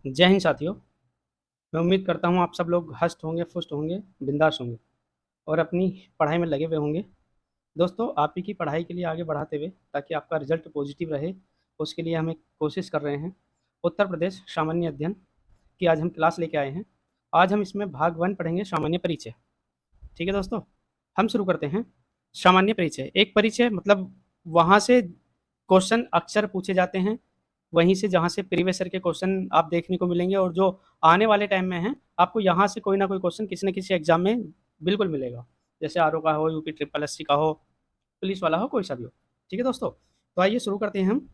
जय हिंद साथियों। मैं उम्मीद करता हूँ आप सब लोग हष्ट होंगे, पुष्ट होंगे, बिंदास होंगे और अपनी पढ़ाई में लगे हुए होंगे। दोस्तों, आप ही की पढ़ाई के लिए आगे बढ़ाते हुए ताकि आपका रिजल्ट पॉजिटिव रहे, उसके लिए हम एक कोशिश कर रहे हैं। उत्तर प्रदेश सामान्य अध्ययन की आज हम क्लास लेके आए हैं। आज हम इसमें भाग 1 पढ़ेंगे, सामान्य परिचय। ठीक है दोस्तों, हम शुरू करते हैं। सामान्य परिचय एक परिचय मतलब वहाँ से क्वेश्चन अक्सर पूछे जाते हैं, वहीं से जहाँ से प्रीवियस ईयर के क्वेश्चन आप देखने को मिलेंगे और जो आने वाले टाइम में हैं, आपको यहाँ से कोई ना कोई क्वेश्चन किसी न किसी एग्जाम में बिल्कुल मिलेगा। जैसे आरओ का हो, यूपी ट्रिपल एससी का हो, पुलिस वाला हो, कोई सा भी हो। ठीक है दोस्तों, तो आइए शुरू करते हैं हम।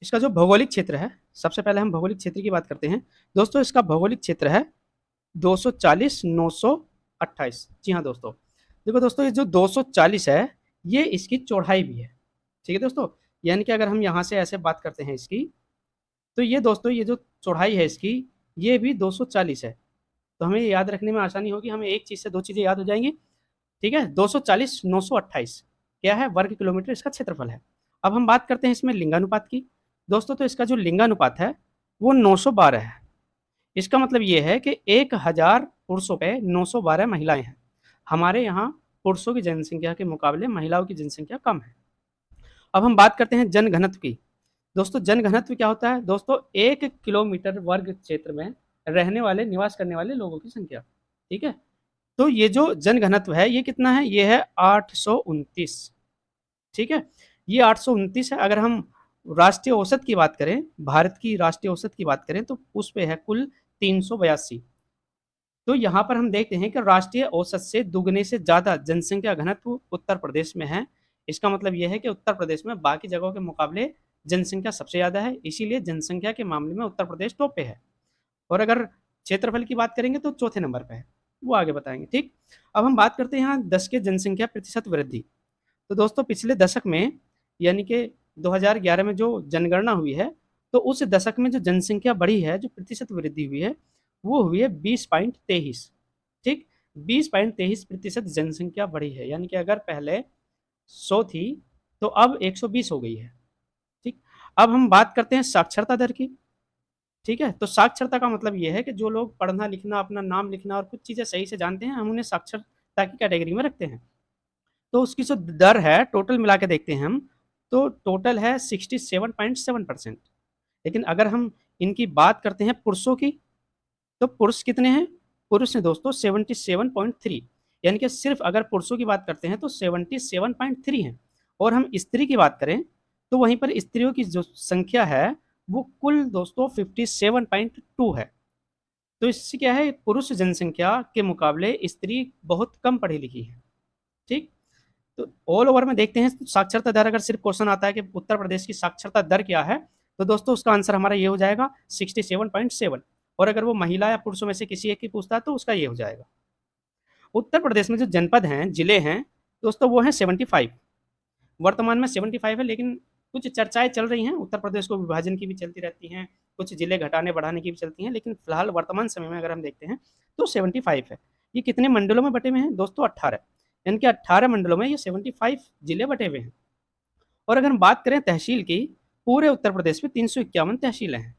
इसका जो भौगोलिक क्षेत्र है, सबसे पहले हम भौगोलिक क्षेत्र की बात करते हैं। दोस्तों, इसका भौगोलिक क्षेत्र है 240,928। जी हाँ दोस्तों, देखो दोस्तों, ये जो 240 है, ये इसकी चौड़ाई भी है। ठीक है दोस्तों, यानी कि अगर हम यहाँ से ऐसे बात करते हैं इसकी, तो ये दोस्तों, ये जो चौड़ाई है इसकी, ये भी 240 है। तो हमें ये याद रखने में आसानी होगी, हमें एक चीज़ से दो चीज़ें याद हो जाएंगी। ठीक है, 240 928 क्या है, वर्ग किलोमीटर इसका क्षेत्रफल है। अब हम बात करते हैं इसमें लिंगानुपात की। दोस्तों, तो इसका जो लिंगानुपात है वो 912 है। इसका मतलब ये है कि 1000 पुरुषों पे 912 महिलाएं हैं। हमारे यहाँ पुरुषों की जनसंख्या के मुकाबले महिलाओं की जनसंख्या कम है। अब हम बात करते हैं जनघनत्व की। दोस्तों, जनघनत्व क्या होता है? दोस्तों, 1 किलोमीटर वर्ग क्षेत्र में रहने वाले, निवास करने वाले लोगों की संख्या। ठीक है, तो ये जो जनघनत्व है ये कितना है? ये है 829। ठीक है, ये 829 है। अगर हम राष्ट्रीय औसत की बात करें, भारत की राष्ट्रीय औसत की बात करें, तो उस पे है कुल 382। तो यहाँ पर हम देखते हैं कि राष्ट्रीय औसत से दुगने से ज़्यादा जनसंख्या घनत्व उत्तर प्रदेश में है। इसका मतलब यह है कि उत्तर प्रदेश में बाकी जगहों के मुकाबले जनसंख्या सबसे ज़्यादा है, इसीलिए जनसंख्या के मामले में उत्तर प्रदेश टॉप पे है। और अगर क्षेत्रफल की बात करेंगे तो चौथे नंबर पे है, वो आगे बताएंगे। ठीक, अब हम बात करते हैं यहाँ 10 के जनसंख्या प्रतिशत वृद्धि। तो दोस्तों, पिछले दशक में यानी कि 2011 में जो जनगणना हुई है, तो उस दशक में जो जनसंख्या बढ़ी है, जो प्रतिशत वृद्धि हुई है, वो हुई है 20.23। ठीक, 20.23% जनसंख्या बढ़ी है, यानी कि अगर पहले 100 थी तो अब 120 हो गई है। ठीक, अब हम बात करते हैं साक्षरता दर की। ठीक है, तो साक्षरता का मतलब ये है कि जो लोग पढ़ना लिखना, अपना नाम लिखना और कुछ चीज़ें सही से जानते हैं, हम उन्हें साक्षरता की कैटेगरी में रखते हैं। तो उसकी जो दर है टोटल मिला के देखते हैं हम, तो टोटल है 67.7%। लेकिन अगर हम इनकी बात करते हैं पुरुषों की, तो पुरुष कितने हैं? पुरुष हैं दोस्तों 77.3, यानी कि सिर्फ अगर पुरुषों की बात करते हैं तो 77.3 हैं। और हम स्त्री की बात करें तो वहीं पर स्त्रियों की जो संख्या है वो कुल दोस्तों 57.2 है। तो इससे क्या है, पुरुष जनसंख्या के मुकाबले स्त्री बहुत कम पढ़ी लिखी है। ठीक, तो ऑल ओवर में देखते हैं साक्षरता दर, अगर सिर्फ क्वेश्चन आता है कि उत्तर प्रदेश की साक्षरता दर क्या है, तो दोस्तों उसका आंसर हमारा ये हो जाएगा 67.7। और अगर वो महिला या पुरुषों में से किसी एक की पूछता है तो उसका ये हो जाएगा। उत्तर प्रदेश में जो जनपद हैं, जिले हैं दोस्तों, वो हैं 75। वर्तमान में 75 है, लेकिन कुछ चर्चाएं चल रही हैं, उत्तर प्रदेश को विभाजन की भी चलती रहती हैं, कुछ जिले घटाने बढ़ाने की भी चलती हैं, लेकिन फिलहाल वर्तमान समय में अगर हम देखते हैं तो 75 है। ये कितने मंडलों में बटे हुए हैं दोस्तों? 18। यानी कि 18 मंडलों में ये 75 जिले बटे हुए हैं। और अगर हम बात करें तहसील की, पूरे उत्तर प्रदेश में 351 तहसीलें हैं।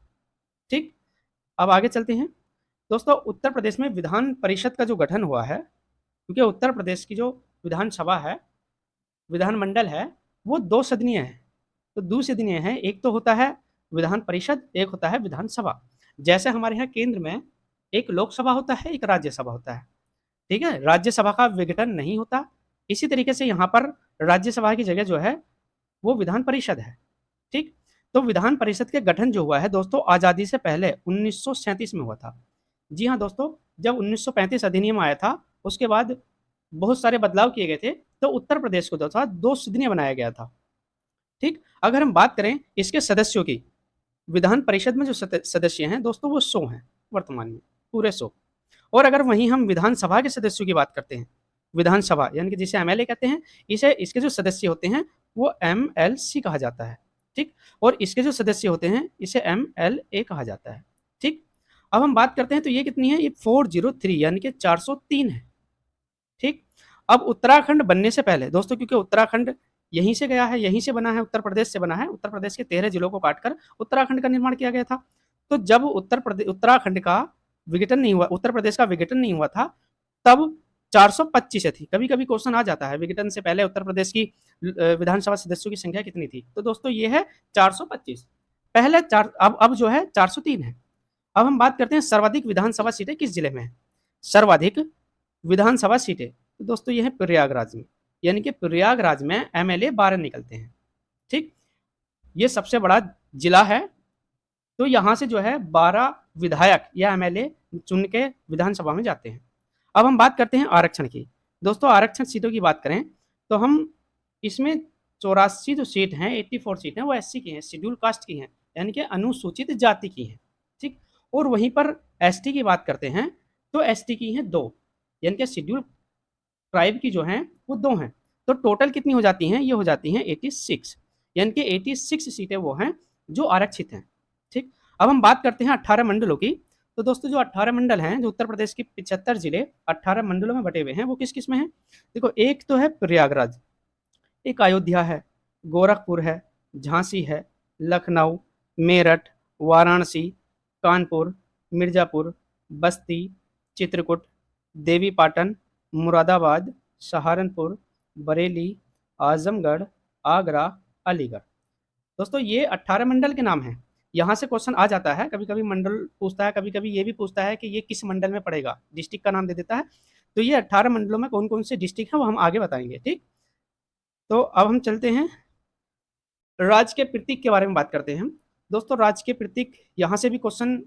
ठीक, अब आगे चलते हैं। दोस्तों, उत्तर प्रदेश में विधान परिषद का जो गठन हुआ है, क्योंकि उत्तर प्रदेश की जो विधानसभा है, विधानमंडल है, वो दो सदनीय है। तो दो सदनीय है, एक तो होता है विधान परिषद, एक होता है विधानसभा। जैसे हमारे यहाँ केंद्र में एक लोकसभा होता है, एक राज्यसभा होता है। ठीक है, राज्यसभा का विघटन नहीं होता। इसी तरीके से यहाँ पर राज्यसभा की जगह जो है वो विधान परिषद है। ठीक, तो विधान परिषद के गठन जो हुआ है दोस्तों आज़ादी से पहले 1937 में हुआ था। जी हाँ दोस्तों, जब 1935 अधिनियम आया था उसके बाद बहुत सारे बदलाव किए गए थे, तो उत्तर प्रदेश को जो था 2 सदनीय बनाया गया था। ठीक, अगर हम बात करें इसके सदस्यों की, विधान परिषद में जो सदस्य हैं दोस्तों वो 100 हैं वर्तमान में, पूरे 100। और अगर वहीं हम विधानसभा के सदस्यों की बात करते हैं, विधानसभा यानी कि जिसे एमएलए कहते हैं, इसे इसके जो सदस्य होते हैं वो एमएलसी कहा जाता है। ठीक, और इसके जो सदस्य होते हैं इसे एमएलए कहा जाता है। ठीक, अब हम बात करते हैं तो ये कितनी है? ये 403 यानी कि 403 है। ठीक, अब उत्तराखंड बनने से पहले दोस्तों, क्योंकि उत्तराखंड यहीं से गया है, यहीं से बना है, उत्तर प्रदेश से बना है, उत्तर प्रदेश के 13 जिलों को काटकर उत्तराखंड का निर्माण किया गया था। तो जब उत्तराखंड का विघटन नहीं हुआ, उत्तर प्रदेश का विघटन नहीं हुआ था, तब 425 थी। कभी-कभी क्वेश्चन आ जाता है विघटन से पहले उत्तर प्रदेश की विधानसभा सदस्यों की संख्या कितनी थी? तो दोस्तों ये है 425। पहले अब जो है 403 है। अब हम बात करते हैं सर्वाधिक विधानसभा सीटें किस जिले में है? सर्वाधिक विधानसभा सीटें, तो दोस्तों ये है प्रयागराज में, यानी कि प्रयागराज में एमएलए 12 निकलते हैं। ठीक, ये सबसे बड़ा जिला है, तो यहाँ से जो है 12 विधायक या एमएलए चुन के विधानसभा में जाते हैं। अब हम बात करते हैं आरक्षण की। दोस्तों आरक्षण सीटों की बात करें तो हम इसमें 84 जो सीट हैं, 84 सीट हैं, वो एससी की हैं, शेड्यूल कास्ट की हैं, यानी कि अनुसूचित जाति की हैं। ठीक, और वहीं पर एसटी की बात करते हैं तो एसटी की हैं 2, यानी कि शेड्यूल ट्राइब की जो हैं वो 2 हैं। तो टोटल कितनी हो जाती हैं? ये हो जाती हैं 86, यानी कि 86 सीटें वो हैं जो आरक्षित हैं। ठीक, अब हम बात करते हैं 18 मंडलों की। तो दोस्तों जो 18 मंडल हैं, जो उत्तर प्रदेश के 75 जिले 18 मंडलों में बटे हुए हैं, वो किस-किस में हैं? देखो, एक तो है प्रयागराज, एक अयोध्या है, गोरखपुर है, झांसी है, लखनऊ, मेरठ, वाराणसी, कानपुर, मिर्जापुर, बस्ती, चित्रकूट, देवीपाटन, मुरादाबाद, सहारनपुर, बरेली, आजमगढ़, आगरा, अलीगढ़। दोस्तों ये 18 मंडल के नाम हैं। यहाँ से क्वेश्चन आ जाता है, कभी-कभी मंडल पूछता है, कभी-कभी ये भी पूछता है कि ये किस मंडल में पड़ेगा, डिस्ट्रिक्ट का नाम दे देता है। तो ये 18 मंडलों में कौन-कौन से डिस्ट्रिक्ट हैं वो हम आगे बताएंगे। ठीक, तो अब हम चलते हैं राज्य के प्रतीक के बारे में बात करते हैं हम। दोस्तों राज्य के प्रतीक, यहाँ से भी क्वेश्चन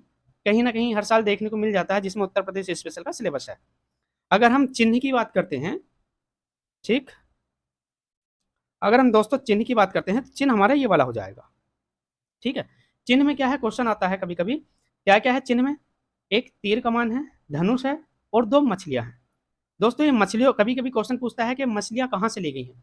कहीं ना कहीं हर साल देखने को मिल जाता है, जिसमें उत्तर प्रदेश स्पेशल का सिलेबस है। अगर हम चिन्ह की बात करते हैं, ठीक, अगर हम दोस्तों चिन्ह की बात करते हैं तो चिन्ह हमारा ये वाला हो जाएगा। ठीक है, चिन्ह में क्या है, क्वेश्चन आता है कभी कभी, क्या क्या है चिन्ह में? एक तीर कमान है, धनुष है और 2 मछलियां हैं। दोस्तों ये मछलियों, कभी कभी क्वेश्चन पूछता है कि मछलियां कहाँ से ली गई हैं।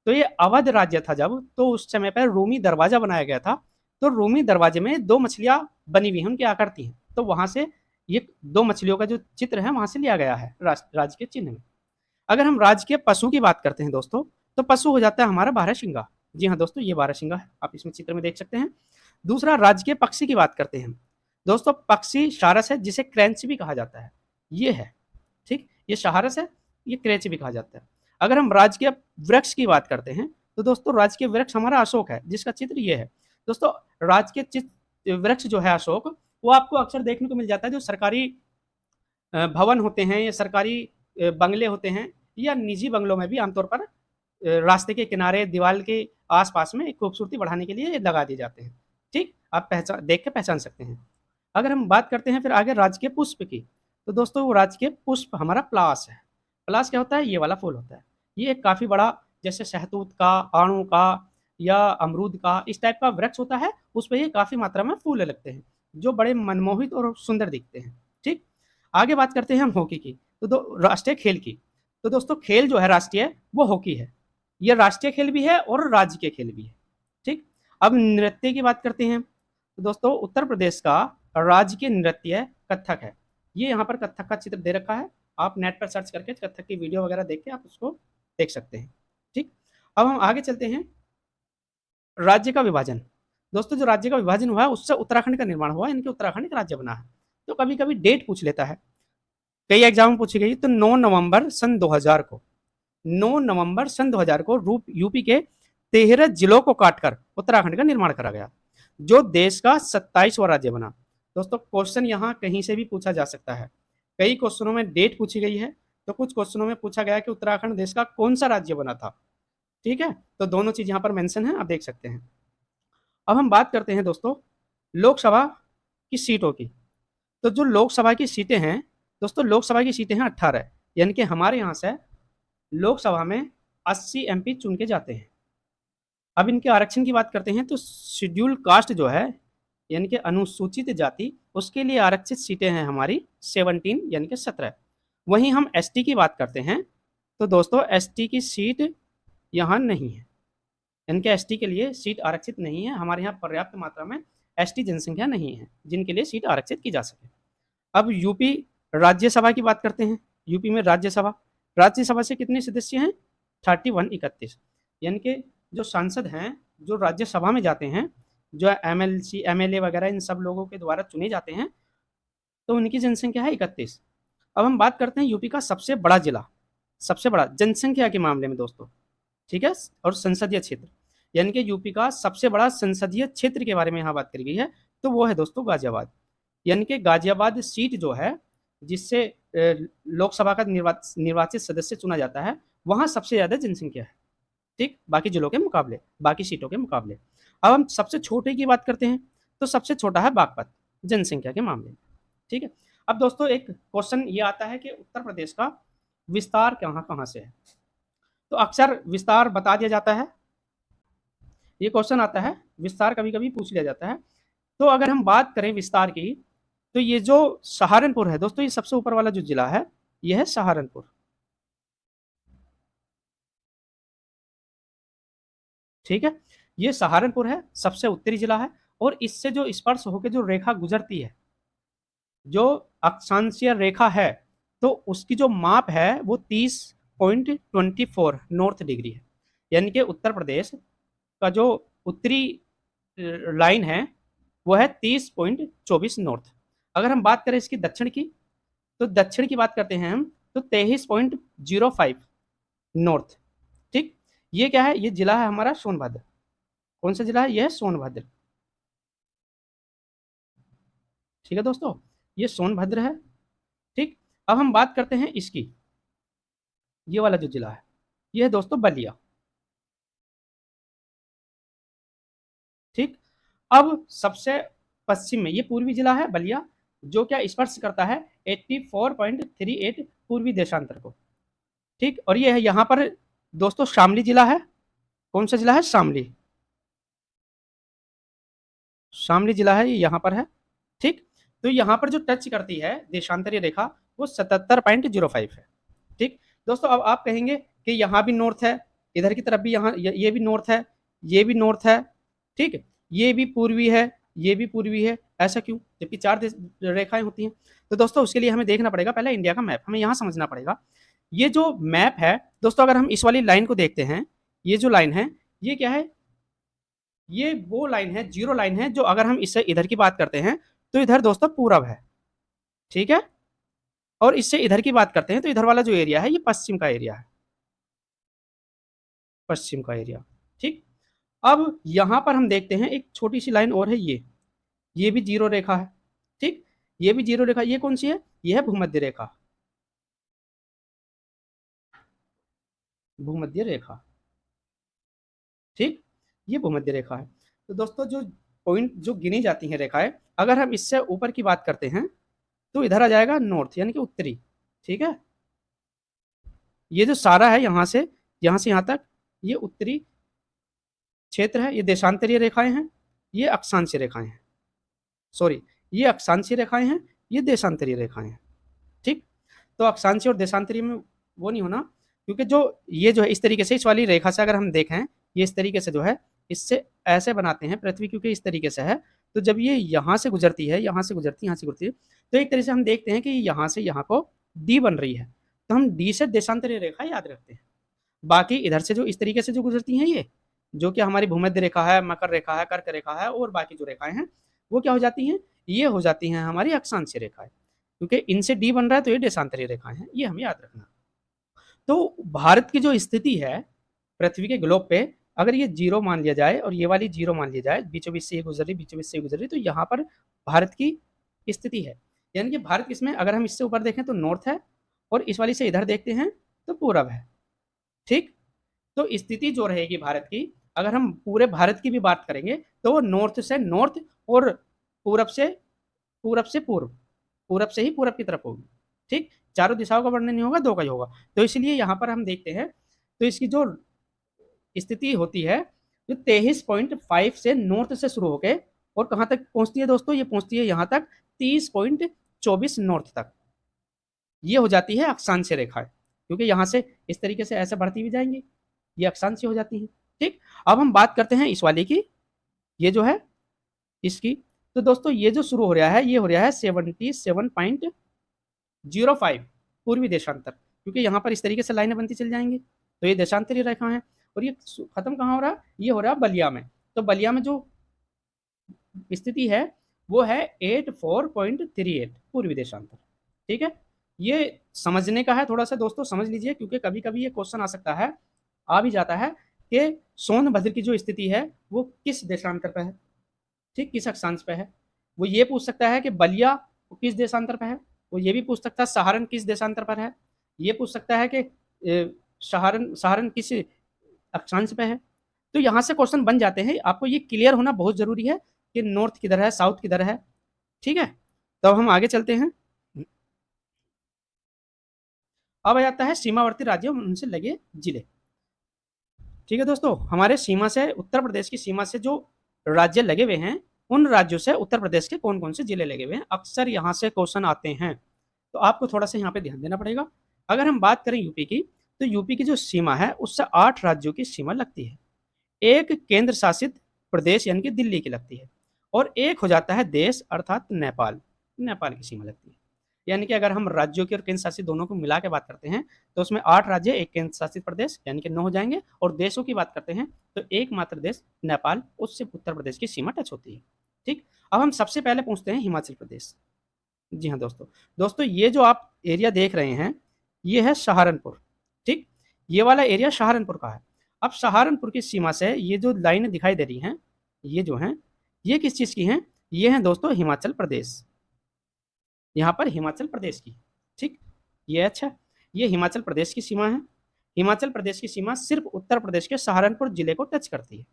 तो ये अवध राज्य था जब, तो उस समय पर रूमी दरवाजा बनाया गया था। तो रूमी दरवाजे में 2 मछलियां बनी हुई हैं, उनकी आकृति है, तो वहां से ये 2 मछलियों का जो चित्र है वहां से लिया गया है राज्य के चिन्ह में। अगर हम राज्य के पशु की बात करते हैं दोस्तों, तो पशु हो जाता है हमारा बारहसिंगा। जी हाँ दोस्तों, ये बारहसिंगा है, आप इसमें चित्र में देख सकते हैं। दूसरा राज्य के पक्षी की बात करते हैं दोस्तों, पक्षी सारस है, जिसे क्रैंच भी कहा जाता है, ये है। ठीक, ये सारस है, ये क्रैंच भी कहा जाता है। अगर हम राज्य के वृक्ष की बात करते हैं तो दोस्तों राज्य के वृक्ष हमारा अशोक है, जिसका चित्र ये है। दोस्तों राज्य के वृक्ष जो है अशोक, वो आपको अक्सर देखने को मिल जाता है, जो सरकारी भवन होते हैं या सरकारी बंगले होते हैं, या निजी बंगलों में भी आमतौर पर रास्ते के किनारे, दीवार के आसपास में एक खूबसूरती बढ़ाने के लिए लगा दिए जाते हैं। ठीक, आप देख के पहचान सकते हैं। अगर हम बात करते हैं फिर आगे राज्य के पुष्प की, तो दोस्तों वो राज्य के पुष्प हमारा पलाश है। पलाश क्या होता है? ये वाला फूल होता है। ये एक काफ़ी बड़ा, जैसे शहतूत का, आड़ू का या अमरूद का, इस टाइप का वृक्ष होता है, उस पे ये काफ़ी मात्रा में फूल लगते हैं, जो बड़े मनमोहित और सुंदर दिखते हैं। ठीक, आगे बात करते हैं हम हॉकी की, तो राष्ट्रीय खेल की। तो दोस्तों खेल जो है राष्ट्रीय, वो हॉकी है। ये राष्ट्रीय खेल भी है और राज्य के खेल भी है। ठीक, अब नृत्य की बात करते हैं, तो दोस्तों उत्तर प्रदेश का राजकीय नृत्य कथक है। ये यहाँ पर कथक का चित्र दे रखा है, आप नेट पर सर्च करके कथक की वीडियो वगैरह देख के आप उसको देख सकते हैं। ठीक, अब हम आगे चलते हैं राज्य का विभाजन। दोस्तों जो राज्य का विभाजन हुआ है उससे उत्तराखंड का निर्माण हुआ, यानी कि उत्तराखंड एक राज्य बना है। तो कभी कभी डेट पूछ लेता है, कई एग्जाम में पूछी गई, तो 9 नवंबर सन 2000 को, 9 नवंबर सन 2000 को यूपी के 13 जिलों को काटकर उत्तराखंड का निर्माण करा गया, जो देश का 27वां राज्य बना। दोस्तों क्वेश्चन यहाँ कहीं से भी पूछा जा सकता है। कई क्वेश्चनों में डेट पूछी गई है, तो कुछ क्वेश्चनों में पूछा गया कि उत्तराखंड देश का कौन सा राज्य बना था। ठीक है, तो दोनों चीज यहाँ पर मेंशन है, आप देख सकते हैं। अब हम बात करते हैं दोस्तों लोकसभा की सीटों की। तो जो लोकसभा की सीटें हैं दोस्तों, लोकसभा की सीटें हैं 18, यानी कि हमारे यहाँ से लोकसभा में 80 एमपी चुन के जाते हैं। अब इनके आरक्षण की बात करते हैं, तो शेड्यूल कास्ट जो है, यानी कि अनुसूचित जाति, उसके लिए आरक्षित सीटें हैं हमारी 17, यानी कि 17। वहीं हम एसटी की बात करते हैं, तो दोस्तों एसटी की सीट यहाँ नहीं है, यानी कि एसटी के लिए सीट आरक्षित नहीं है। हमारे यहाँ पर्याप्त मात्रा में एसटी जनसंख्या नहीं है जिनके लिए सीट आरक्षित की जा सके। अब यूपी राज्यसभा की बात करते हैं। यूपी में राज्यसभा से कितने सदस्य हैं? 31, 31, यानी कि जो सांसद हैं, जो राज्यसभा में जाते हैं, जो एमएलसी, एमएलए वगैरह इन सब लोगों के द्वारा चुने जाते हैं, तो उनकी जनसंख्या है 31। अब हम बात करते हैं यूपी का सबसे बड़ा जिला, सबसे बड़ा जनसंख्या के मामले में दोस्तों, ठीक है, और संसदीय क्षेत्र, यानी कि यूपी का सबसे बड़ा संसदीय क्षेत्र के बारे में यहाँ बात करी गई है, तो वो है दोस्तों गाजियाबाद। यानी कि गाजियाबाद सीट जो है, जिससे लोकसभा का निर्वाचित सदस्य चुना जाता है, वहाँ सबसे ज़्यादा जनसंख्या है, ठीक, बाकी जिलों के मुकाबले, बाकी सीटों के मुकाबले। अब हम सबसे छोटे की बात करते हैं, तो सबसे छोटा है बागपत जनसंख्या के मामले में, ठीक है। अब दोस्तों एक क्वेश्चन ये आता है कि उत्तर प्रदेश का विस्तार कहाँ कहाँ से है, तो अक्सर विस्तार बता दिया जाता है, ये क्वेश्चन आता है, विस्तार कभी कभी पूछ लिया जाता है। तो अगर हम बात करें विस्तार की, तो ये जो सहारनपुर है दोस्तों, ये सबसे ऊपर वाला जो जिला है, ये है सहारनपुर, ठीक है। ये सहारनपुर है, सबसे उत्तरी जिला है, और इससे जो स्पर्श होकर जो रेखा गुजरती है, जो अक्षांशीय रेखा है, तो उसकी जो माप है वो 30.24 नॉर्थ डिग्री है। यानी कि उत्तर प्रदेश का जो उत्तरी लाइन है वो है 30.24 नॉर्थ। अगर हम बात करें इसकी दक्षिण की, तो दक्षिण की बात करते हैं हम, तो 23.05 नॉर्थ, ठीक। ये क्या है, ये जिला है हमारा सोनभद्र। कौन सा जिला है, ये है सोनभद्र, ठीक है दोस्तों, ये सोनभद्र है, ठीक। अब हम बात करते हैं इसकी, ये वाला जो जिला है, ये है दोस्तों बलिया, ठीक। अब सबसे पश्चिम में ये पूर्वी जिला है बलिया, जो क्या स्पर्श करता है 84.38 पूर्वी देशांतर को, ठीक। और ये है यहाँ पर दोस्तों शामली जिला है। कौन सा जिला है, शामली, शामली जिला है, ये यहाँ पर है, ठीक। तो यहाँ पर जो टच करती है देशांतरीय रेखा, वो 77.05 है, ठीक। दोस्तों अब आप कहेंगे कि यहाँ भी नॉर्थ है, इधर की तरफ भी, यहाँ ये भी नॉर्थ है, ये भी नॉर्थ है, ठीक, ये भी पूर्वी है, ये भी पूर्वी है, ऐसा क्यों, जबकि चार रेखाएं होती हैं। तो दोस्तों उसके लिए हमें देखना पड़ेगा पहले इंडिया का मैप, हमें यहाँ समझना पड़ेगा। ये जो मैप है दोस्तों, अगर हम इस वाली लाइन को देखते हैं, ये जो लाइन है, ये क्या है, ये वो लाइन है, जीरो लाइन है, जो अगर हम इससे इधर की बात करते हैं, तो इधर दोस्तों पूरब है, ठीक है। और इससे इधर की बात करते हैं, तो इधर वाला जो एरिया है, ये पश्चिम का एरिया है, पश्चिम का एरिया, ठीक। अब यहां पर हम देखते हैं एक छोटी सी लाइन और है, ये भी जीरो रेखा है, ठीक। ये भी जीरो रेखा, ये कौन सी है, ये है भूमध्य रेखा, भूमध्य रेखा, ठीक, ये भूमध्य रेखा है। तो दोस्तों जो पॉइंट जो गिनी जाती हैं रेखाएं, अगर हम इससे ऊपर की बात करते हैं, तो इधर आ जाएगा नॉर्थ, यानी कि उत्तरी, ठीक है। ये जो सारा है यहाँ से यहाँ तक, ये उत्तरी क्षेत्र है, ये देशांतरीय रेखाएं हैं, ये अक्षांशीय रेखाएं हैं, सॉरी, ये अक्षांशीय रेखाएं हैं, ये देशांतरीय रेखाएं हैं, ठीक। तो अक्षांशीय और देशांतरीय में वो नहीं होना, क्योंकि जो ये जो है इस तरीके से, इस वाली रेखा से अगर हम देखें, ये इस तरीके से जो है, इससे ऐसे बनाते हैं पृथ्वी, क्योंकि इस तरीके से है, तो जब ये यहाँ से गुजरती है, यहाँ से गुजरती है, यहाँ से गुजरती है, तो एक तरह से हम देखते हैं कि यहाँ से यहाँ को डी बन रही है, तो हम डी से देशांतरीय रेखा याद रखते हैं। बाकी इधर से जो इस तरीके से जो गुजरती हैं, ये जो कि हमारी भूमध्य रेखा है, मकर रेखा है, कर्क रेखा है, और बाकी जो रेखाएं हैं वो क्या हो जाती हैं, ये हो जाती हैं हमारी अक्षांशीय रेखाएं, क्योंकि इनसे डी बन रहा है, तो ये देशांतरीय रेखाएं हैं, ये हमें याद रखना। तो भारत की जो स्थिति है पृथ्वी के ग्लोब पे, अगर ये जीरो मान लिया जाए और ये वाली जीरो मान लिया जाए, बीचों बीच से ये गुजर रही, बीचों बीच से गुजर रही, तो यहाँ पर भारत की स्थिति है, यानी कि भारत किसमें, अगर हम इससे ऊपर देखें तो नॉर्थ है, और इस वाली से इधर देखते हैं तो पूरब है, ठीक। तो स्थिति जो रहेगी भारत की, अगर हम पूरे भारत की भी बात करेंगे, तो वो नॉर्थ से नॉर्थ, और पूरब से पूरब से पूर्व, पूरब से ही पूरब की तरफ होगी, ठीक। चारों दिशाओं का वर्णन नहीं होगा, दो का ही होगा। तो इसलिए यहाँ पर हम देखते हैं, तो इसकी जो स्थिति होती है, जो 23.5 से नॉर्थ से शुरू होकर और कहाँ तक पहुंचती है दोस्तों, ये पहुंचती है यहाँ तक 30.24 नॉर्थ तक, ये हो जाती है अक्षांशीय रेखाएं, क्योंकि यहाँ से इस तरीके से ऐसे बढ़ती भी जाएंगी, ये अक्षांशीय हो जाती है, ठीक। अब हम बात करते हैं इस वाले की, ये जो है इसकी, तो दोस्तों ये जो शुरू हो रहा है, ये हो रहा है 77.05 पूर्वी देशांतर, क्योंकि यहाँ पर इस तरीके से लाइनें बनती चल जाएंगी, तो ये देशांतरीय रेखा है, और ये खत्म कहाँ हो रहा है, ये हो रहा है बलिया में। तो बलिया में जो स्थिति है वो है 84.38 पूर्वी देशांतर। ठीक है, ये समझने का है थोड़ा सा दोस्तों, समझ लीजिए, क्योंकि कभी कभी ये क्वेश्चन आ सकता है, आ भी जाता है कि सोनभद्र की जो स्थिति है वो किस देशांतर पर है, ठीक, किस अक्षांश पे है। वो ये पूछ सकता है कि बलिया किस देशांतर पर है, वो ये भी पूछ सकता है सहारन किस देशांतर पर है, ये पूछ सकता है कि सहारन सहारन किस अक्षांश पे है। तो यहाँ से क्वेश्चन बन जाते हैं, आपको ये क्लियर होना बहुत जरूरी है कि नॉर्थ किधर है, साउथ किधर है। ठीक है, तो अब हम आगे चलते हैं। अब आ जाता है सीमावर्ती राज्यों उनसे लगे जिले। ठीक है दोस्तों, हमारे सीमा से उत्तर प्रदेश की सीमा से जो राज्य लगे हुए हैं, उन राज्यों से उत्तर प्रदेश के कौन कौन से जिले लगे हुए हैं, अक्सर यहाँ से क्वेश्चन आते हैं। तो आपको थोड़ा सा यहाँ पे ध्यान देना पड़ेगा। अगर हम बात करें यूपी की, तो यूपी की जो सीमा है उससे 8 राज्यों की सीमा लगती है। एक केंद्र शासित प्रदेश यानी कि दिल्ली की लगती है, और एक हो जाता है देश अर्थात नेपाल, नेपाल की सीमा लगती है। यानी कि अगर हम राज्यों की और केंद्र शासित दोनों को मिला के बात करते हैं तो उसमें 8 राज्य, एक केंद्र शासित प्रदेश यानी कि 9 हो जाएंगे, और देशों की बात करते हैं तो एकमात्र देश नेपाल, उससे उत्तर प्रदेश की सीमा टच होती है। ठीक, अब हम सबसे पहले पूछते हैं हिमाचल प्रदेश। जी हाँ दोस्तों, दोस्तों ये जो आप एरिया देख रहे हैं ये है सहारनपुर। ठीक, ये वाला एरिया सहारनपुर का है। अब सहारनपुर की सीमा से ये जो लाइन दिखाई दे रही हैं, ये जो हैं, ये किस चीज़ की हैं, ये हैं दोस्तों हिमाचल प्रदेश, यहाँ पर हिमाचल प्रदेश की। ठीक, ये अच्छा, ये हिमाचल प्रदेश की सीमा है। हिमाचल प्रदेश की सीमा सिर्फ उत्तर प्रदेश के सहारनपुर जिले को टच करती है।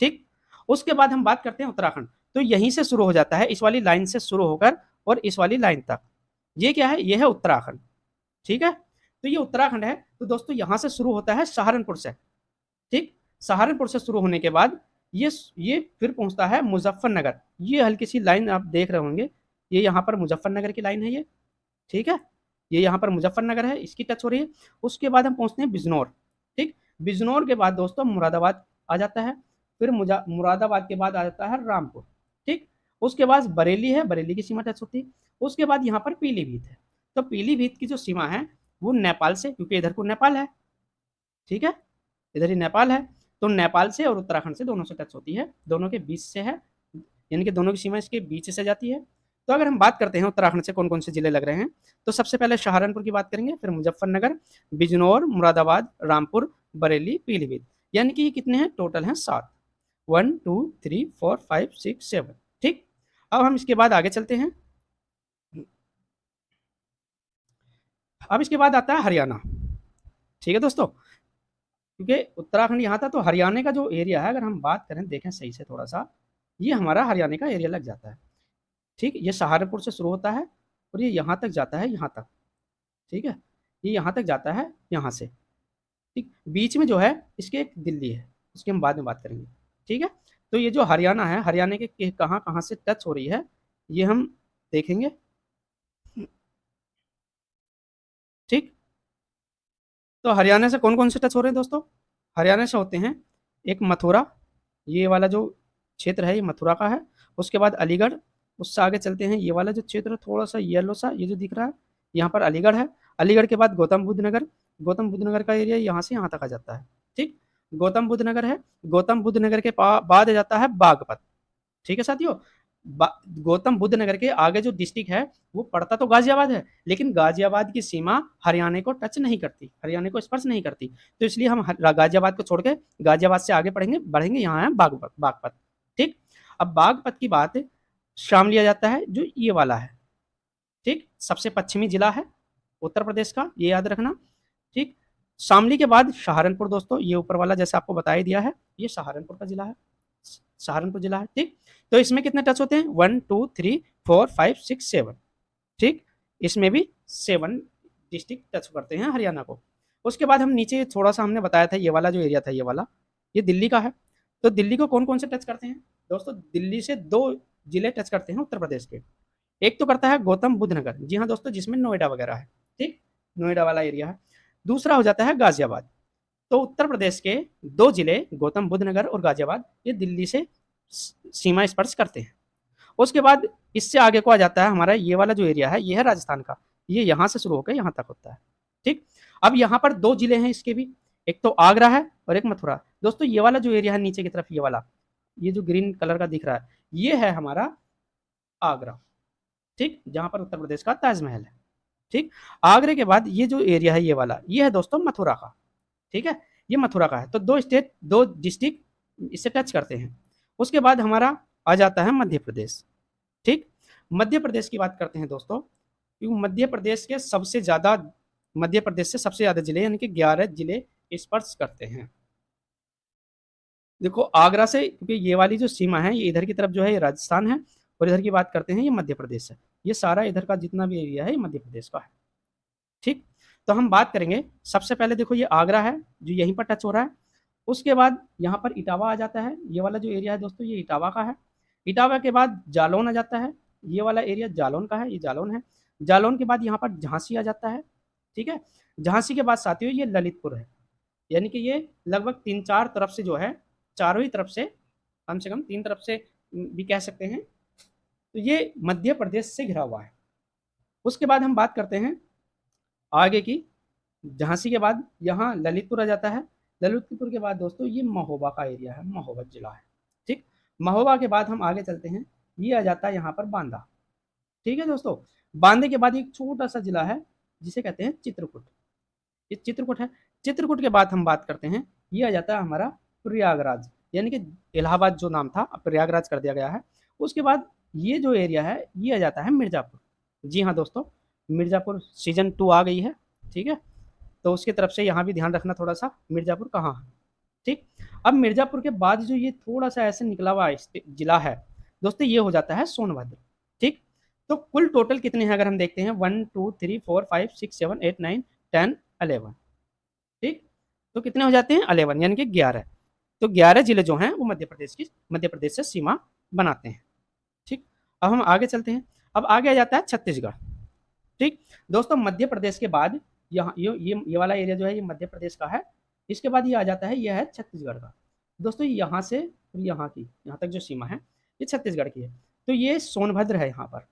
ठीक, उसके बाद हम बात करते हैं उत्तराखंड। तो यहीं से शुरू हो जाता है, इस वाली लाइन से शुरू होकर और इस वाली लाइन तक। ये क्या है, ये है उत्तराखंड। ठीक है, तो ये उत्तराखंड है। तो दोस्तों यहाँ से शुरू होता है सहारनपुर से। ठीक, सहारनपुर से शुरू होने के बाद ये फिर पहुंचता है मुजफ्फरनगर। ये हल्की सी लाइन आप देख रहे होंगे, ये यहाँ पर मुजफ्फरनगर की लाइन है ये। ठीक है, ये यहाँ पर मुजफ्फरनगर है, इसकी टच हो रही है। उसके बाद हम पहुंचते हैं बिजनौर। ठीक, बिजनौर के बाद दोस्तों मुरादाबाद आ जाता है, फिर मुरादाबाद के बाद आ जाता है रामपुर। ठीक, उसके बाद बरेली है, बरेली की सीमा टच होती है। उसके बाद यहाँ पर पीलीभीत है। तो पीलीभीत की जो सीमा है वो नेपाल से, क्योंकि इधर को नेपाल है। ठीक है, इधर ही नेपाल है, तो नेपाल से और उत्तराखंड से दोनों से टच होती है, दोनों के बीच से है, यानी कि दोनों की सीमा इसके बीच से जाती है। तो अगर हम बात करते हैं उत्तराखंड से कौन कौन से जिले लग रहे हैं, तो सबसे पहले सहारनपुर की बात करेंगे, फिर मुजफ्फरनगर, बिजनौर, मुरादाबाद, रामपुर, बरेली, पीलीभीत। यानी कि ये कितने हैं, टोटल हैं 7, 1 2 3 4 5 6 7। ठीक, अब हम इसके बाद आगे चलते हैं। अब इसके बाद आता है हरियाणा। ठीक है दोस्तों, क्योंकि उत्तराखंड यहाँ था, तो हरियाणा का जो एरिया है, अगर हम बात करें, देखें सही से थोड़ा सा, ये हमारा हरियाणा का एरिया लग जाता है। ठीक, ये सहारनपुर से शुरू होता है और ये यहाँ तक जाता है, यहाँ तक। ठीक है, ये यहाँ तक जाता है, यहाँ से। ठीक, बीच में जो है इसके एक दिल्ली है, उसकी हम बाद में बात करेंगे। ठीक है, तो ये जो हरियाणा है, हरियाणा के कहाँ कहाँ से टच हो रही है ये हम देखेंगे। ठीक, तो हरियाणा से कौन कौन से टच हो रहे हैं दोस्तों, हरियाणा से होते हैं एक मथुरा, ये वाला जो क्षेत्र है ये मथुरा का है। उसके बाद अलीगढ़, उससे आगे चलते हैं, ये वाला जो क्षेत्र थोड़ा सा येलो सा ये जो दिख रहा है, यहाँ पर अलीगढ़ है। अलीगढ़ के बाद गौतम बुद्ध नगर, गौतम बुद्ध नगर का एरिया यहाँ से यहाँ तक आ जाता है। ठीक, गौतम बुद्ध नगर है, गौतम बुद्ध नगर के बाद आ जाता है बागपत। ठीक है साथियों, गौतम बुद्ध नगर के आगे जो डिस्ट्रिक्ट है वो पड़ता तो गाजियाबाद है, लेकिन गाजियाबाद की सीमा हरियाणा को टच नहीं करती, हरियाणा को स्पर्श नहीं करती। तो इसलिए हम गाजियाबाद को छोड़ के गाजियाबाद से आगे बढ़ेंगे, यहाँ है बागपत बागपत। ठीक, अब बागपत की बात शाम लिया जाता है, जो ये वाला है। ठीक, सबसे पश्चिमी जिला है उत्तर प्रदेश का, ये याद रखना। ठीक, शामली के बाद सहारनपुर दोस्तों, ये ऊपर वाला जैसे आपको बता ही दिया है, ये सहारनपुर का जिला है, सहारनपुर जिला है। ठीक, तो इसमें कितने टच होते हैं, 1 2 3 4 5 6 7। ठीक, इसमें भी 7 डिस्ट्रिक्ट टच करते हैं हरियाणा को। उसके बाद हम नीचे थोड़ा सा हमने बताया था, ये वाला जो एरिया था, ये वाला, ये दिल्ली का है। तो दिल्ली को कौन कौन से टच करते हैं दोस्तों, दिल्ली से 2 जिले टच करते हैं उत्तर प्रदेश के। एक तो करता है गौतम बुद्ध नगर, जी हाँ दोस्तों, जिसमें नोएडा वगैरह है। ठीक, नोएडा वाला एरिया है। दूसरा हो जाता है गाजियाबाद। तो उत्तर प्रदेश के 2 जिले गौतम बुद्ध नगर और गाजियाबाद, ये दिल्ली से सीमा स्पर्श करते हैं। उसके बाद इससे आगे को आ जाता है हमारा ये वाला जो एरिया है, ये है राजस्थान का, ये यहाँ से शुरू होकर यहाँ तक होता है। ठीक, अब यहाँ पर 2 जिले हैं इसके भी, एक तो आगरा है और एक मथुरा। दोस्तों ये वाला जो एरिया है नीचे की तरफ, ये वाला, ये जो ग्रीन कलर का दिख रहा है, ये है हमारा आगरा, ठीक, जहाँ पर उत्तर प्रदेश का ताजमहल है, ठीक। आगरे के बाद ये जो एरिया है ये वाला, ये है दोस्तों मथुरा का, ठीक है, ये मथुरा का है। तो 2 स्टेट 2 डिस्ट्रिक्ट इससे टच करते हैं। उसके बाद हमारा आ जाता है मध्य प्रदेश, ठीक। मध्य प्रदेश की बात करते हैं दोस्तों, क्योंकि मध्य प्रदेश के सबसे ज़्यादा, मध्य प्रदेश से सबसे ज़्यादा जिले यानी कि 11 जिले स्पर्श करते हैं। देखो आगरा से, क्योंकि ये वाली जो सीमा है ये इधर की तरफ जो है ये राजस्थान है, और इधर की बात करते हैं ये मध्य प्रदेश है। ये सारा इधर का जितना भी एरिया है ये मध्य प्रदेश का है, ठीक। तो हम बात करेंगे, सबसे पहले देखो ये आगरा है जो यहीं पर टच हो रहा है। उसके बाद यहाँ पर इटावा आ जाता है, ये वाला जो एरिया है दोस्तों ये इटावा का है। इटावा के बाद जालौन आ जाता है, ये वाला एरिया जालौन का है, ये जालौन है। जालौन के बाद यहाँ पर झांसी आ जाता है, ठीक है। झांसी के बाद साथियों ये ललितपुर है, यानी कि ये लगभग 3-4 तरफ से जो है, चारों ही तरफ से, कम से कम 3 तरफ से भी कह सकते हैं, तो ये मध्य प्रदेश से घिरा हुआ है। उसके बाद हम बात करते हैं आगे की, झांसी के बाद यहाँ ललितपुर आ जाता है। ललितपुर के बाद दोस्तों ये महोबा का एरिया है, महोबा जिला है, ठीक। महोबा के बाद हम आगे चलते हैं, ये आ जाता है यहाँ पर बांदा, ठीक है दोस्तों। बांदे के बाद एक छोटा सा जिला है जिसे कहते हैं चित्रकूट, ये चित्रकूट है। चित्रकूट के बाद हम बात करते हैं, ये आ जाता है हमारा प्रयागराज, यानी कि इलाहाबाद जो नाम था अब प्रयागराज कर दिया गया है। उसके बाद ये जो एरिया है ये आ जाता है मिर्ज़ापुर। जी हाँ दोस्तों, मिर्ज़ापुर सीज़न 2 आ गई है, ठीक है। तो उसकी तरफ से यहाँ भी ध्यान रखना थोड़ा-सा, मिर्ज़ापुर कहाँ है, ठीक। अब मिर्ज़ापुर के बाद जो ये थोड़ा-सा ऐसे निकला हुआ जिला है दोस्तों, ये हो जाता है सोनभद्र, ठीक। तो कुल टोटल कितने हैं अगर हम देखते हैं, 1 2 3 4 5 6 7 8 9 10 11, ठीक। तो कितने हो जाते हैं 11, यानी कि 11। तो 11 जिले जो हैं वो मध्य प्रदेश से सीमा बनाते हैं, ठीक। अब हम आगे चलते हैं, अब आगे आ जाता है छत्तीसगढ़, ठीक। दोस्तों मध्य प्रदेश के बाद यहाँ ये वाला एरिया जो है ये मध्य प्रदेश का है। इसके बाद ये आ जाता है, ये है छत्तीसगढ़ का। दोस्तों यहाँ से यहाँ तक जो सीमा है ये छत्तीसगढ़ की है। तो ये सोनभद्र है यहाँ पर।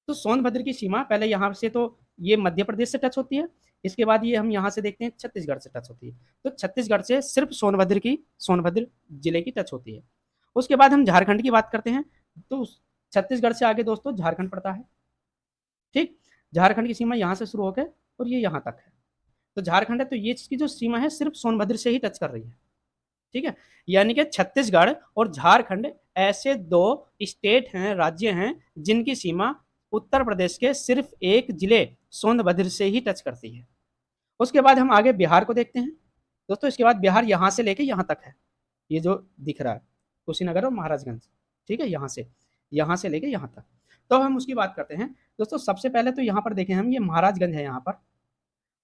तो सोनभद्र की सीमा पहले यहाँ से तो ये मध्य प्रदेश से टच होती है, इसके बाद ये हम यहाँ से देखते हैं छत्तीसगढ़ से टच होती है। तो छत्तीसगढ़ से सिर्फ सोनभद्र जिले की टच होती है। उसके बाद हम झारखंड की बात करते हैं, तो छत्तीसगढ़ से आगे दोस्तों झारखंड पड़ता है, ठीक। झारखंड की सीमा यहाँ से शुरू होकर और ये यहाँ तक है। तो झारखंड है, तो ये इसकी जो सीमा है सिर्फ सोनभद्र से ही टच कर रही है, ठीक है। यानी कि छत्तीसगढ़ और झारखंड ऐसे 2 स्टेट हैं, राज्य हैं, जिनकी सीमा उत्तर प्रदेश के सिर्फ एक जिले सोनभद्र से ही टच करती है। उसके बाद हम आगे बिहार को देखते हैं दोस्तों। इसके बाद बिहार यहाँ से लेके यहाँ तक है, ये जो दिख रहा है कुशीनगर और महाराजगंज, ठीक है, यहाँ से लेके यहाँ तक। तो हम उसकी बात करते हैं दोस्तों। सबसे पहले तो यहाँ पर देखें हम, ये महाराजगंज है, यहाँ पर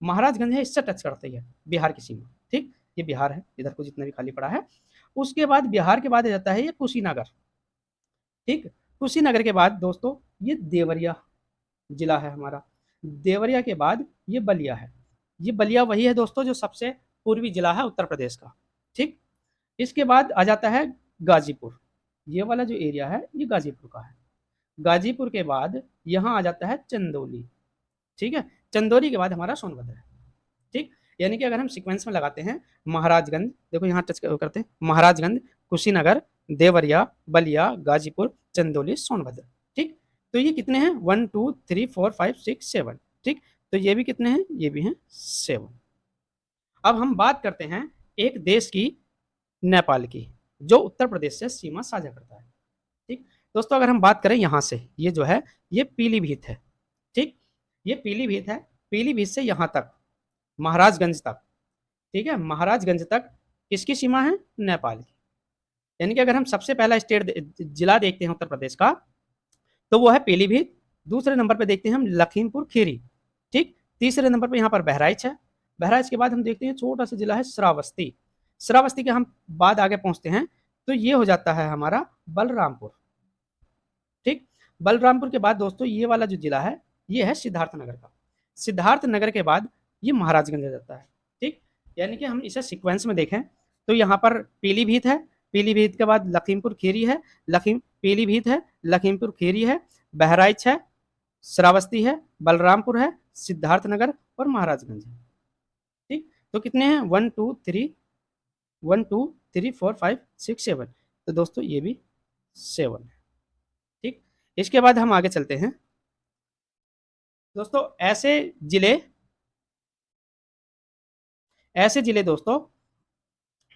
महाराजगंज है, इससे टच करती है बिहार की सीमा, ठीक। ये बिहार है, इधर को जितना भी खाली पड़ा है। उसके बाद बिहार के बाद आ जाता है ये कुशीनगर, ठीक। कुशीनगर के बाद दोस्तों ये देवरिया जिला है हमारा। देवरिया के बाद ये बलिया है। ये बलिया वही है दोस्तों जो सबसे पूर्वी जिला है उत्तर प्रदेश का, ठीक। इसके बाद आ जाता है गाजीपुर, ये वाला जो एरिया है ये गाजीपुर का है। गाजीपुर के बाद यहाँ आ जाता है चंदौली, ठीक है। चंदौली के बाद हमारा सोनभद्र है, ठीक। यानी कि अगर हम सीक्वेंस में लगाते हैं, महाराजगंज, देखो यहाँ टच करते हैं, महाराजगंज, कुशीनगर, देवरिया, बलिया, गाजीपुर, चंदौली, सोनभद्र, ठीक। तो ये कितने हैं, 1 2 3 4 5 6 7, ठीक। तो ये भी कितने हैं, ये भी हैं 7। अब हम बात करते हैं एक देश की, नेपाल की, जो उत्तर प्रदेश से सीमा साझा करता है, ठीक। दोस्तों अगर हम बात करें यहाँ से, ये जो है ये पीलीभीत है, ठीक। ये पीलीभीत है, पीलीभीत से यहाँ तक महाराजगंज तक, ठीक है, महाराजगंज तक किसकी सीमा है, नेपाल की। यानी कि अगर हम सबसे पहला जिला देखते हैं उत्तर प्रदेश का, तो वो है पीलीभीत। दूसरे नंबर पे देखते हैं हम लखीमपुर खीरी, ठीक। तीसरे नंबर पे यहाँ पर बहराइच है। बहराइच के बाद हम देखते हैं छोटा सा जिला है श्रावस्ती। श्रावस्ती के हम बाद आगे पहुंचते हैं, तो ये हो जाता है हमारा बलरामपुर, ठीक। बलरामपुर के बाद दोस्तों ये वाला जो जिला है ये है सिद्धार्थनगर का। सिद्धार्थनगर के बाद ये महाराजगंज आ जाता है, ठीक। यानी कि हम इसे सीक्वेंस में देखें तो यहाँ पर पीलीभीत है, पीलीभीत के बाद लखीमपुर खीरी है, पीलीभीत है, लखीमपुर खीरी है, बहराइच है, श्रावस्ती है, बलरामपुर है, सिद्धार्थनगर और महाराजगंज है, ठीक। तो कितने हैं, 1 2 3 4 5 6 7। तो दोस्तों ये भी 7 है। ठीक, इसके बाद हम आगे चलते हैं दोस्तों। ऐसे जिले दोस्तों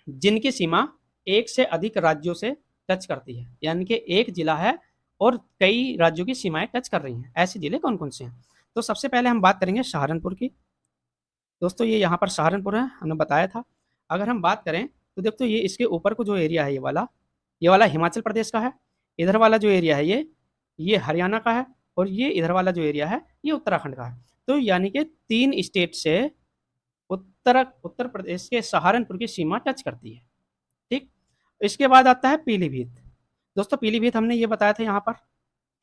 जिनकी सीमा एक से अधिक राज्यों से टच करती है, यानी कि एक जिला है और कई राज्यों की सीमाएं टच कर रही हैं, ऐसे जिले कौन कौन से हैं? तो सबसे पहले हम बात करेंगे सहारनपुर की। दोस्तों ये यहाँ पर सहारनपुर है, हमने बताया था। अगर हम बात करें तो दोस्तों ये इसके ऊपर को जो एरिया है ये वाला हिमाचल प्रदेश का है। इधर वाला जो एरिया है ये हरियाणा का है और ये इधर वाला जो एरिया है ये उत्तराखंड का है। तो यानी कि 3 स्टेट से उत्तर प्रदेश के सहारनपुर की सीमा टच करती है। ठीक, इसके बाद आता है पीलीभीत। दोस्तों पीलीभीत हमने ये बताया था यहाँ पर,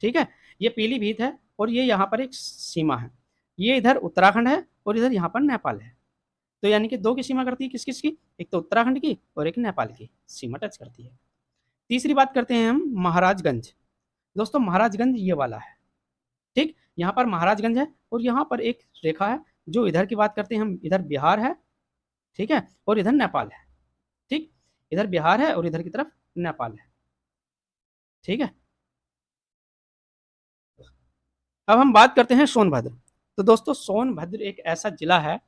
ठीक है, ये पीलीभीत है और ये यहाँ पर एक सीमा है। ये इधर उत्तराखंड है और इधर यहाँ पर नेपाल है। तो यानी कि 2 की सीमा करती है, किस किस की, एक तो उत्तराखंड की और एक नेपाल की सीमा टच करती है। तीसरी बात करते हैं हम महाराजगंज। दोस्तों महाराजगंज ये वाला है, ठीक, यहाँ पर महाराजगंज है और यहाँ पर एक रेखा है जो इधर की बात करते हैं हम, इधर बिहार है, ठीक है, और इधर नेपाल है। ठीक, इधर बिहार है और इधर की तरफ नेपाल है। ठीक है, अब हम बात करते हैं सोनभद्र। तो दोस्तों सोनभद्र एक ऐसा जिला है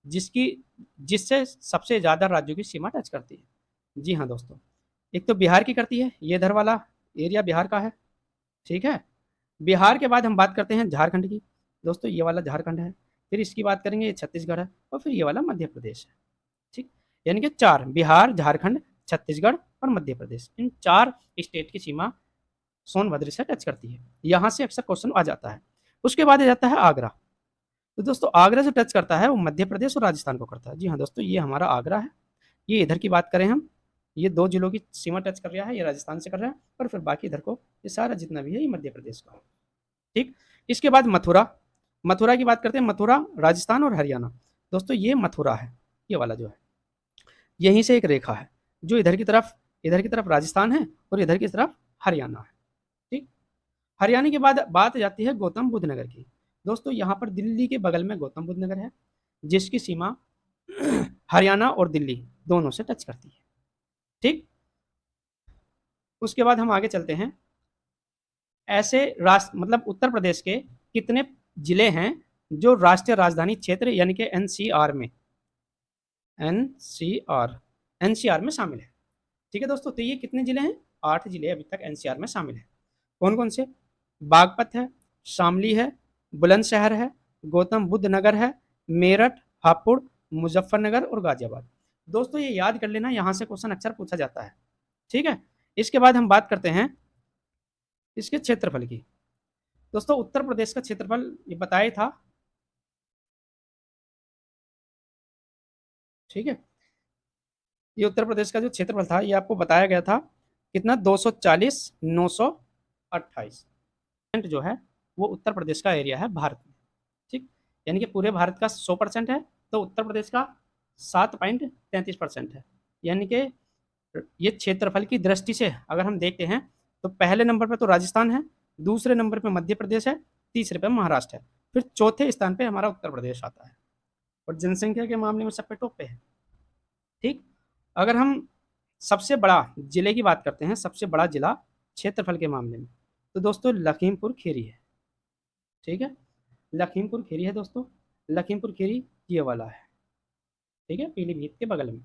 जिससे सबसे ज़्यादा राज्यों की सीमा टच करती है। जी हाँ दोस्तों, एक तो बिहार की करती है, ये इधर वाला एरिया बिहार का है, ठीक है। बिहार के बाद हम बात करते हैं झारखंड की। दोस्तों ये वाला झारखंड है, फिर इसकी बात करेंगे ये छत्तीसगढ़ है और फिर ये वाला मध्य प्रदेश है। ठीक, यानी कि 4, बिहार, झारखंड, छत्तीसगढ़ और मध्य प्रदेश, इन 4 स्टेट की सीमा सोनभद्र से टच करती है। यहाँ से अक्सर क्वेश्चन आ जाता है। उसके बाद आ जाता है आगरा। तो दोस्तों आगरा जो टच करता है वो मध्य प्रदेश और राजस्थान को करता है। जी हाँ दोस्तों, ये हमारा आगरा है। ये इधर की बात करें हम, ये 2 जिलों की सीमा टच कर रहा है, ये राजस्थान से कर रहा है और फिर बाकी इधर को ये सारा जितना भी है ये मध्य प्रदेश का है। ठीक, इसके बाद मथुरा। मथुरा की बात करते हैं, मथुरा राजस्थान और हरियाणा। दोस्तों ये मथुरा है, ये वाला जो है, यहीं से एक रेखा है जो इधर की तरफ राजस्थान है और इधर की तरफ हरियाणा है। ठीक, हरियाणा के बाद बात जाती है गौतम बुद्ध नगर की। दोस्तों यहाँ पर दिल्ली के बगल में गौतम बुद्ध नगर है जिसकी सीमा हरियाणा और दिल्ली दोनों से टच करती है। ठीक, उसके बाद हम आगे चलते हैं। ऐसे राष्ट्र मतलब उत्तर प्रदेश के कितने जिले हैं जो राष्ट्रीय राजधानी क्षेत्र यानी कि एनसीआर में शामिल है। ठीक है दोस्तों, तो ये कितने जिले हैं, 8 जिले अभी तक एनसीआर में शामिल है। कौन कौन से, बागपत है, शामली है, बुलंदशहर है, गौतम बुद्ध नगर है, मेरठ, हापुड़, मुजफ्फरनगर और गाजियाबाद। दोस्तों ये याद कर लेना, यहाँ से क्वेश्चन अक्सर पूछा जाता है। ठीक है, इसके बाद हम बात करते हैं इसके क्षेत्रफल की। दोस्तों उत्तर प्रदेश का क्षेत्रफल ये बताया था, ठीक है, ये उत्तर प्रदेश का जो क्षेत्रफल था ये आपको बताया गया था कितना, 240,928 जो है वो उत्तर प्रदेश का एरिया है भारत में। ठीक, यानी कि पूरे भारत का 100% है तो उत्तर प्रदेश का 7.33% है। यानी कि ये क्षेत्रफल की दृष्टि से अगर हम देखते हैं तो पहले नंबर पर तो राजस्थान है, दूसरे नंबर पर मध्य प्रदेश है, तीसरे पर महाराष्ट्र है, फिर चौथे स्थान पे हमारा उत्तर प्रदेश आता है और जनसंख्या के मामले में सब पे टॉप पे है। ठीक, अगर हम सबसे बड़ा जिले की बात करते हैं, सबसे बड़ा जिला क्षेत्रफल के मामले में, तो दोस्तों लखीमपुर खीरी है। ठीक है, लखीमपुर खीरी है दोस्तों, लखीमपुर खीरी ये वाला है, ठीक है, पीलीभीत के बगल में।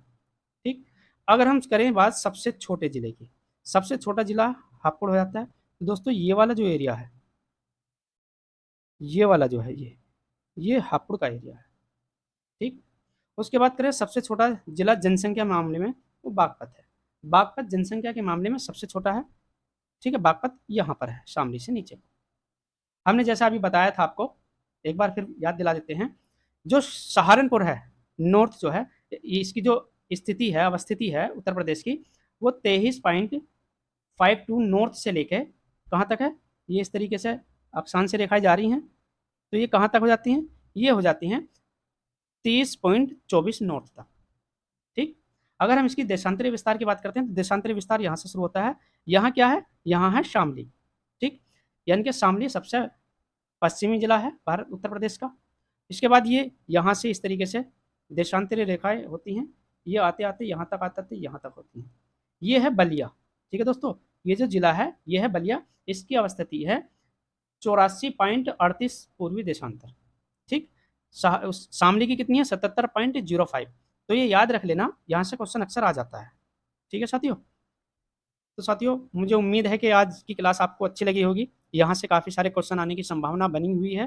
ठीक, अगर हम करें बात सबसे छोटे जिले की, सबसे छोटा जिला हापुड़ हो जाता है। तो दोस्तों ये वाला जो एरिया है, ये वाला जो है ये हापुड़ का एरिया है। ठीक, उसके बाद करें सबसे छोटा जिला जनसंख्या मामले में, वो बागपत है। बागपत जनसंख्या के मामले में सबसे छोटा है। ठीक है, बागपत यहाँ पर है शामली से नीचे। हमने जैसा अभी बताया था आपको, एक बार फिर याद दिला देते हैं। जो सहारनपुर है, नॉर्थ जो है, इसकी जो स्थिति है, अवस्थिति है उत्तर प्रदेश की, वो 23.52 नॉर्थ से लेके कहाँ तक है, ये इस तरीके से अक्षांश से रेखाएं जा रही हैं, तो ये कहाँ तक हो जाती हैं, ये हो जाती हैं 30.24 नॉर्थ तक। ठीक, अगर हम इसकी देशांतरी विस्तार की बात करते हैं तो देशांतरी विस्तार यहाँ से शुरू होता है। यहाँ क्या है, यहाँ है शामली। ठीक, यानी कि शामली सबसे पश्चिमी जिला है भारत उत्तर प्रदेश का। इसके बाद ये यहाँ से इस तरीके से देशांतरी रेखाएं होती हैं, ये आते आते यहाँ तक आते आते यहाँ तक होती हैं। ये है बलिया। ठीक है दोस्तों, ये जो जिला है ये है बलिया, इसकी अवस्थिति है 84.38 पूर्वी देशांतर। ठीक, शामली की कितनी है 77.05। तो ये याद रख लेना, यहाँ से क्वेश्चन अक्सर आ जाता है। ठीक है साथियों, तो साथियों मुझे उम्मीद है कि आज की क्लास आपको अच्छी लगी होगी। यहाँ से काफ़ी सारे क्वेश्चन आने की संभावना बनी हुई है,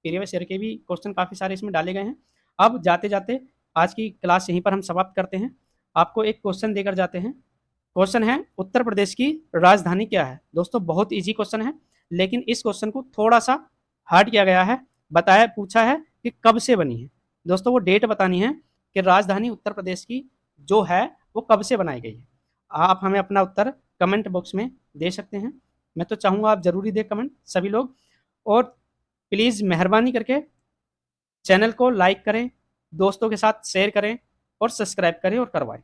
प्रीवियस ईयर के भी क्वेश्चन काफ़ी सारे इसमें डाले गए हैं। अब जाते जाते आज की क्लास यहीं पर हम समाप्त करते हैं। आपको एक क्वेश्चन देकर जाते हैं। क्वेश्चन है उत्तर प्रदेश की राजधानी क्या है। दोस्तों बहुत ईजी क्वेश्चन है, लेकिन इस क्वेश्चन को थोड़ा सा हार्ड किया गया है। बताया पूछा है कि कब से बनी है। दोस्तों वो डेट बतानी है कि राजधानी उत्तर प्रदेश की जो है वो कब से बनाई गई है। आप हमें अपना उत्तर कमेंट बॉक्स में दे सकते हैं। मैं तो चाहूँगा आप ज़रूरी दें कमेंट सभी लोग, और प्लीज़ मेहरबानी करके चैनल को लाइक करें, दोस्तों के साथ शेयर करें और सब्सक्राइब करें और करवाएं।